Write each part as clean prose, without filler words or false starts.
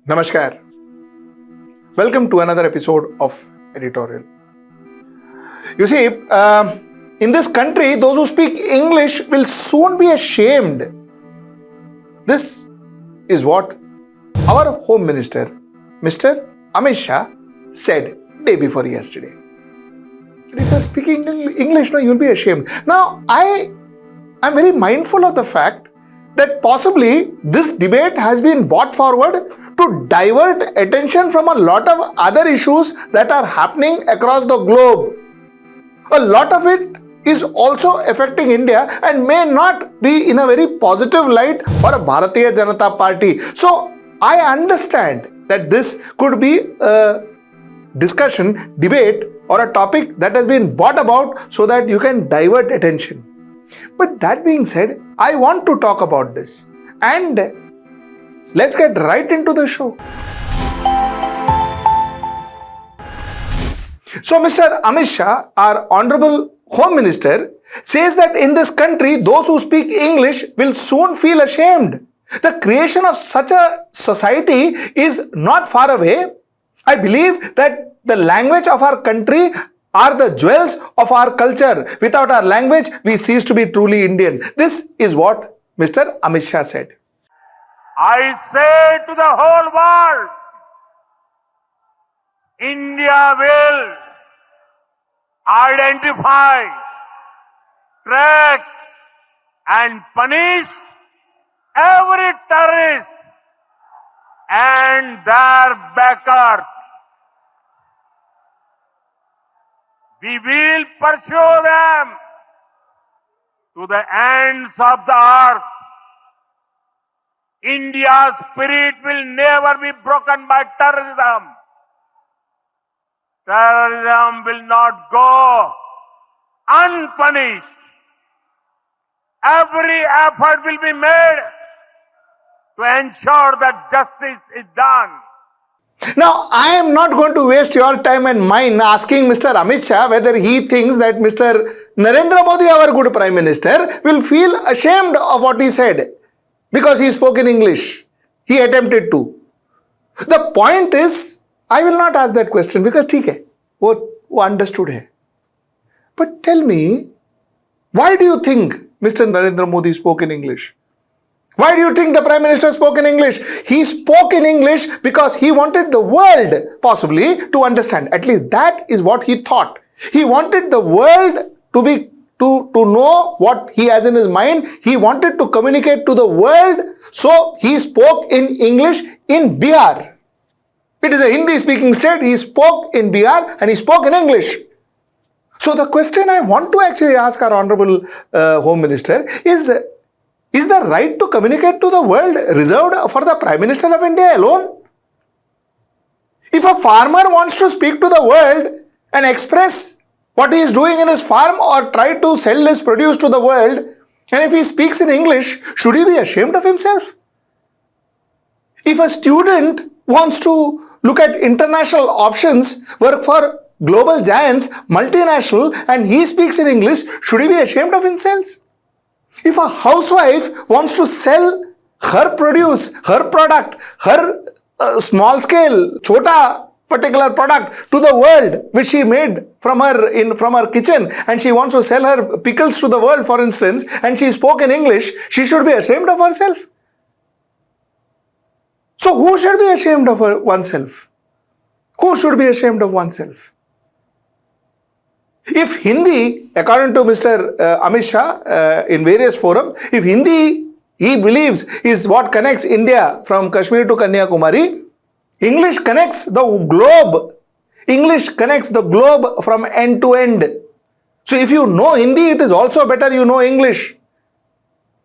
Namaskar. Welcome to another episode of Editorial. You see, in this country, those who speak English will soon be ashamed. This is what our Home Minister, Mr. Amit Shah, said day before yesterday. If you are speaking English, no, you'll be ashamed. Now, I am very mindful of the fact that possibly this debate has been brought forward to divert attention from a lot of other issues that are happening across the globe. A lot of it is also affecting India and may not be in a very positive light for a Bharatiya Janata Party. So I understand that this could be a discussion, debate, or a topic that has been brought about so that you can divert attention. But that being said, I want to talk about this, and let's get right into the show. So Mr. Amit Shah, our Honorable Home Minister, says that in this country, those who speak English will soon feel ashamed. The creation of such a society is not far away. I believe that the language of our country are the jewels of our culture. Without our language, we cease to be truly Indian. This is what Mr. Amit Shah said. I say to the whole world, India will identify, track and punish every terrorist and their backers. We will pursue them to the ends of the earth. India's spirit will never be broken by terrorism. Terrorism will not go unpunished. Every effort will be made to ensure that justice is done. Now, I am not going to waste your time and mine asking Mr. Amit Shah whether he thinks that Mr. Narendra Modi, our good Prime Minister, will feel ashamed of what he said because he spoke in English. He attempted to. The point is, I will not ask that question because ठीक है, वो understood है. But tell me, why do you think Mr. Narendra Modi spoke in English? Why do you think the Prime Minister spoke in English? He spoke in English because he wanted the world possibly to understand. At least that is what he thought. He wanted the world to know what he has in his mind. He wanted to communicate to the world. So he spoke in English in Bihar. It is a Hindi speaking state. He spoke in Bihar and he spoke in English. So the question I want to actually ask our Honorable Home Minister is the right to communicate to the world reserved for the Prime Minister of India alone? If a farmer wants to speak to the world and express what he is doing in his farm or try to sell his produce to the world, and if he speaks in English, should he be ashamed of himself? If a student wants to look at international options, work for global giants, multinational, and he speaks in English, should he be ashamed of himself? If a housewife wants to sell her produce, her product, her small scale, chota particular product to the world, which she made from her kitchen, and she wants to sell her pickles to the world, for instance, and she spoke in English, she should be ashamed of herself. So who should be ashamed of oneself? Who should be ashamed of oneself? If Hindi, according to Mr. Amit Shah in various forums, if Hindi, he believes, is what connects India from Kashmir to Kanyakumari, English connects the globe. English connects the globe from end to end. So if you know Hindi, it is also better you know English.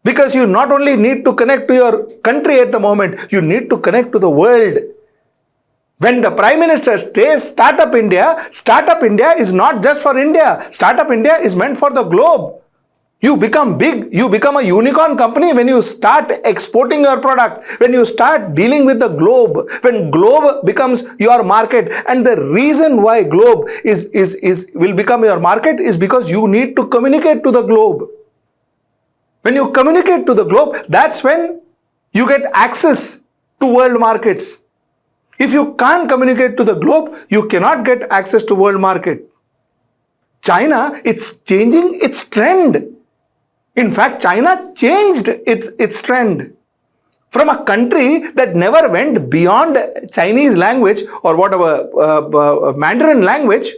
Because you not only need to connect to your country at the moment, you need to connect to the world. When the Prime Minister says Startup India is not just for India. Startup India is meant for the globe. You become big, you become a unicorn company when you start exporting your product, when you start dealing with the globe, when globe becomes your market. And the reason why globe will become your market is because you need to communicate to the globe. When you communicate to the globe, that's when you get access to world markets. If you can't communicate to the globe, you cannot get access to world market. China, it's changing its trend. In fact, China changed its trend. From a country that never went beyond Chinese language or whatever, Mandarin language,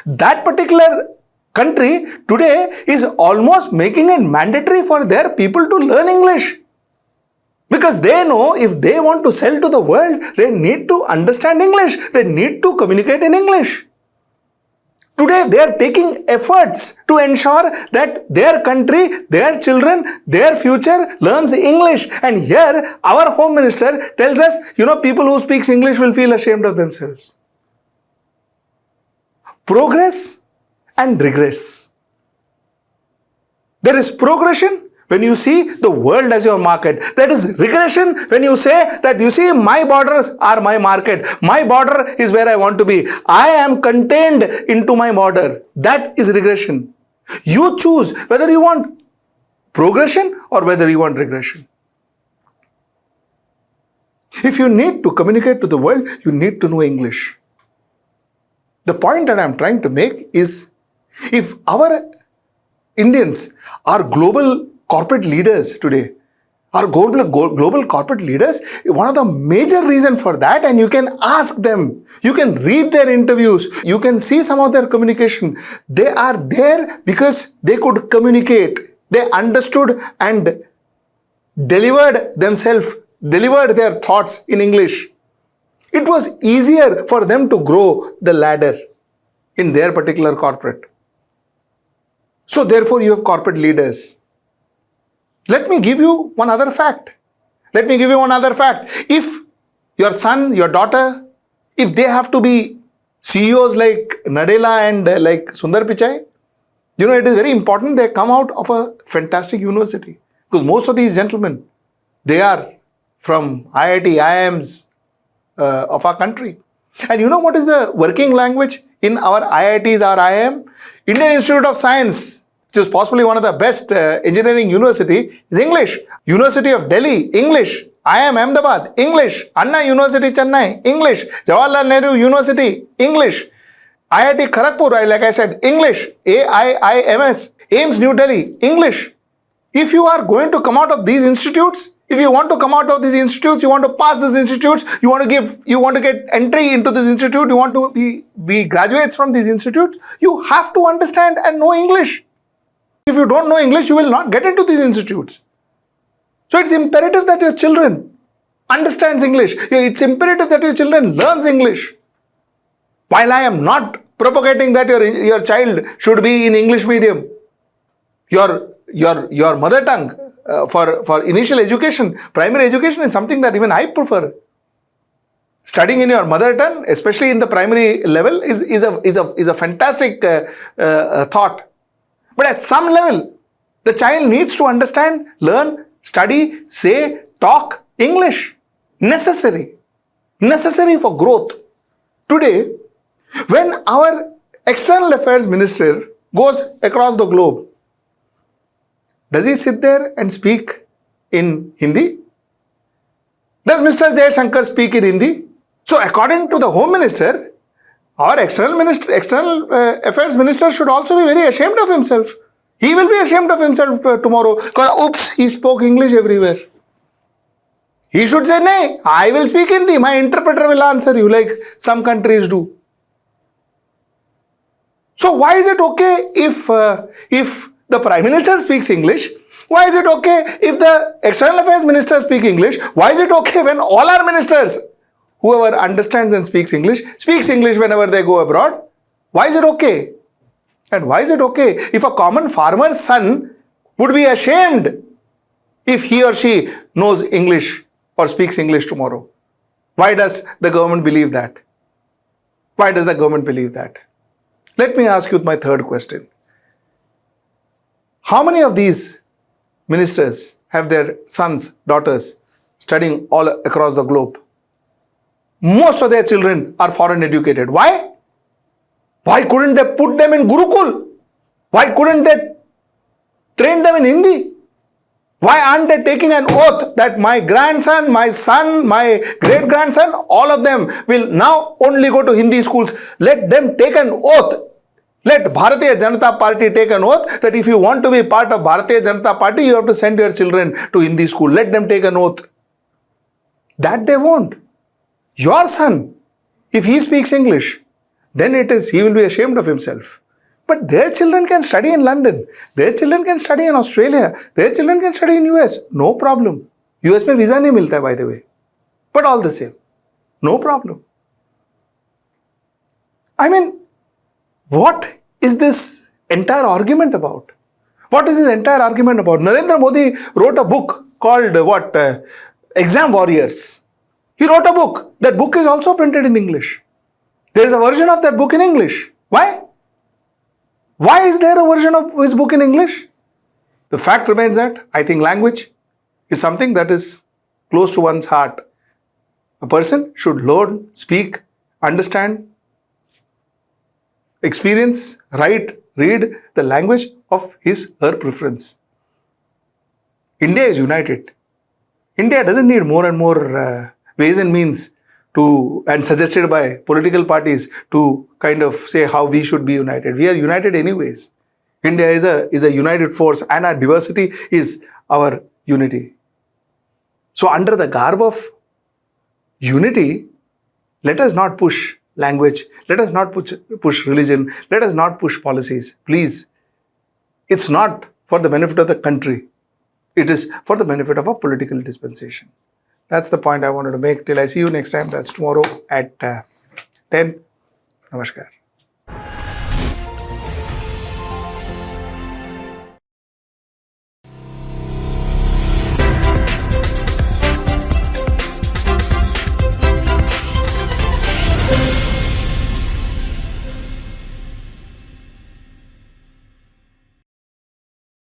that particular country today is almost making it mandatory for their people to learn English. Because they know if they want to sell to the world, they need to understand English. They need to communicate in English. Today, they are taking efforts to ensure that their country, their children, their future learns English. And here, our Home Minister tells us, people who speak English will feel ashamed of themselves. Progress and regress. There is progression when you see the world as your market. That is regression when you say that, my borders are my market. My border is where I want to be. I am contained into my border. That is regression. You choose whether you want progression or whether you want regression. If you need to communicate to the world, you need to know English. The point that I am trying to make is, if our Indians are global corporate leaders today, our global corporate leaders, one of the major reasons for that, and you can ask them, you can read their interviews, you can see some of their communication. They are there because they could communicate. They understood and delivered their thoughts in English. It was easier for them to grow the ladder in their particular corporate. So therefore, you have corporate leaders. Let me give you one other fact. If your son, your daughter, if they have to be CEOs like Nadella and like Sundar Pichai, it is very important they come out of a fantastic university. Because most of these gentlemen, they are from IIT, IIMs of our country. And you know what is the working language in our IITs, our IIM? Indian Institute of Science, which is possibly one of the best engineering university, is English. University of Delhi, English. IIM Ahmedabad, English. Anna University, Chennai, English. Jawaharlal Nehru University, English. IIT Kharagpur, like I said, English. AIIMS, AIMS New Delhi, English. If you are going to come out of these institutes, if you want to come out of these institutes, you want to pass these institutes, you want to get entry into this institute, you want to be graduates from these institutes, you have to understand and know English. If you don't know English, you will not get into these institutes. So it's imperative that your children understands English. It's imperative that your children learns English. While I am not propagating that your child should be in English medium, your mother tongue for initial education, primary education is something that even I prefer. Studying in your mother tongue, especially in the primary level, is a fantastic thought. But at some level, the child needs to understand, learn, study, say, talk English. Necessary for growth. Today, when our external affairs minister goes across the globe, does he sit there and speak in Hindi? Does Mr. Jaishankar speak in Hindi? So according to the Home Minister, our external affairs minister should also be very ashamed of himself. He will be ashamed of himself tomorrow because, oops, he spoke English everywhere. He should say, nay, I will speak Hindi. My interpreter will answer you like some countries do. So why is it okay if the Prime Minister speaks English? Why is it okay if the External Affairs Minister speaks English? Why is it okay when all our ministers, whoever understands and speaks English whenever they go abroad? Why is it okay? And why is it okay if a common farmer's son would be ashamed if he or she knows English or speaks English tomorrow? Why does the government believe that? Why does the government believe that? Let me ask you my third question. How many of these ministers have their sons, daughters studying all across the globe? Most of their children are foreign educated. Why? Why couldn't they put them in Gurukul? Why couldn't they train them in Hindi? Why aren't they taking an oath that my grandson, my son, my great-grandson, all of them will now only go to Hindi schools? Let them take an oath. Let Bharatiya Janata Party take an oath that if you want to be part of Bharatiya Janata Party, you have to send your children to Hindi school. Let them take an oath. That they won't. Your son, if he speaks English, then he will be ashamed of himself. But their children can study in London. Their children can study in Australia. Their children can study in US. No problem. US में visa नहीं मिलता है, by the way. But all the same, no problem. I mean, what is this entire argument about? What is this entire argument about? Narendra Modi wrote a book called Exam Warriors. He wrote a book. That book is also printed in English. There is a version of that book in English. Why? Why is there a version of his book in English? The fact remains that I think language is something that is close to one's heart. A person should learn, speak, understand, experience, write, read the language of his or her preference. India is united. India doesn't need more and more ways and means and suggested by political parties to kind of say how we should be united. We are united anyways. India is a united force, and our diversity is our unity. So under the garb of unity, let us not push language, let us not push religion, let us not push policies. Please, it's not for the benefit of the country. It is for the benefit of a political dispensation. That's the point I wanted to make. Till I see you next time, that's tomorrow at 10. Namaskar.